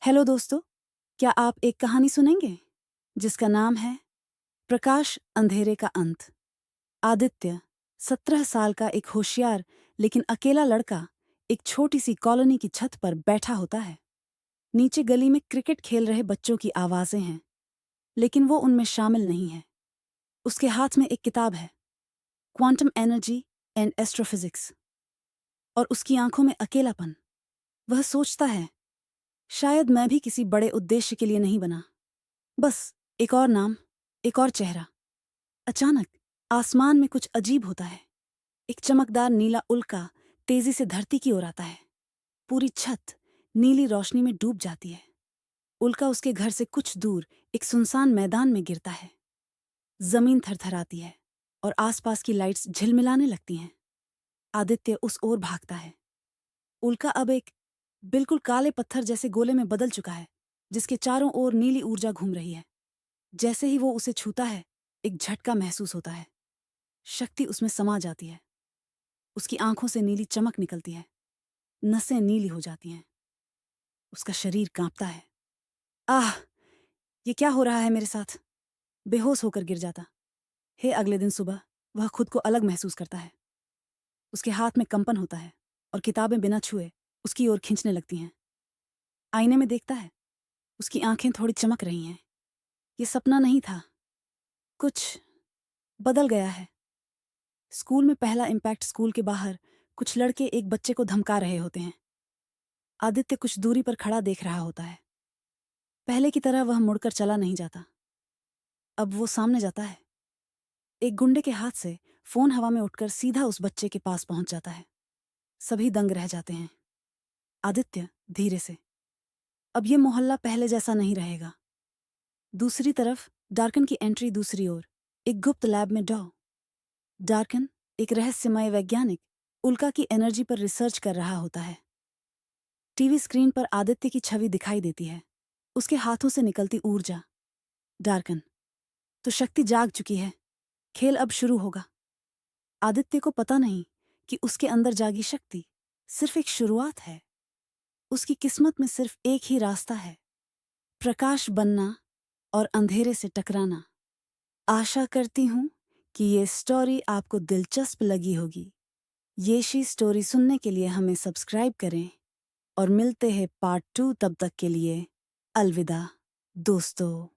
Hello दोस्तों, क्या आप एक कहानी सुनेंगे जिसका नाम है प्रकाश अंधेरे का अंत। आदित्य 17 साल का एक होशियार लेकिन अकेला लड़का एक छोटी सी कॉलोनी की छत पर बैठा होता है। नीचे गली में क्रिकेट खेल रहे बच्चों की आवाजें हैं, लेकिन वो उनमें शामिल नहीं है। उसके हाथ में एक किताब है, क्वांटम एनर्जी एंड एस्ट्रोफिजिक्स, और उसकी आंखों में अकेलापन। वह सोचता है, शायद मैं भी किसी बड़े उद्देश्य के लिए नहीं बना, बस एक और नाम, एक और चेहरा। अचानक आसमान में कुछ अजीब होता है। एक चमकदार नीला उल्का तेजी से धरती की ओर आता है। पूरी छत नीली रोशनी में डूब जाती है। उल्का उसके घर से कुछ दूर एक सुनसान मैदान में गिरता है। जमीन थरथराती है और आसपास की लाइट्स झिलमिलाने लगती हैं। आदित्य उस ओर भागता है। उल्का अब एक बिल्कुल काले पत्थर जैसे गोले में बदल चुका है, जिसके चारों ओर नीली ऊर्जा घूम रही है। जैसे ही वो उसे छूता है, एक झटका महसूस होता है। शक्ति उसमें समा जाती है। उसकी आंखों से नीली चमक निकलती है। नसें नीली हो जाती हैं। उसका शरीर कांपता है। आह, ये क्या हो रहा है मेरे साथ? बेहोश होकर गिर जाता। अगले दिन सुबह वह खुद को अलग महसूस करता है। उसके हाथ में कंपन होता है और किताबें बिना छुए उसकी ओर खींचने लगती हैं। आईने में देखता है, उसकी आंखें थोड़ी चमक रही हैं। ये सपना नहीं था, कुछ बदल गया है। स्कूल में पहला इम्पैक्ट स्कूल के बाहर कुछ लड़के एक बच्चे को धमका रहे होते हैं। आदित्य कुछ दूरी पर खड़ा देख रहा होता है। पहले की तरह वह मुड़कर चला नहीं जाता। अब वो सामने जाता है। एक गुंडे के हाथ से फोन हवा में उठकर सीधा उस बच्चे के पास पहुंच जाता है। सभी दंग रह जाते हैं। आदित्य धीरे से, अब ये मोहल्ला पहले जैसा नहीं रहेगा। दूसरी तरफ डार्कन की एंट्री दूसरी ओर, एक गुप्त लैब में डार्कन, एक रहस्यमय वैज्ञानिक, उल्का की एनर्जी पर रिसर्च कर रहा होता है। टीवी स्क्रीन पर आदित्य की छवि दिखाई देती है, उसके हाथों से निकलती ऊर्जा। डार्कन, तो शक्ति जाग चुकी है, खेल अब शुरू होगा। आदित्य को पता नहीं कि उसके अंदर जागी शक्ति सिर्फ एक शुरुआत है। उसकी किस्मत में सिर्फ एक ही रास्ता है, प्रकाश बनना और अंधेरे से टकराना। आशा करती हूँ कि ये स्टोरी आपको दिलचस्प लगी होगी। ये शी स्टोरी सुनने के लिए हमें सब्सक्राइब करें और मिलते हैं पार्ट 2। तब तक के लिए अलविदा दोस्तों।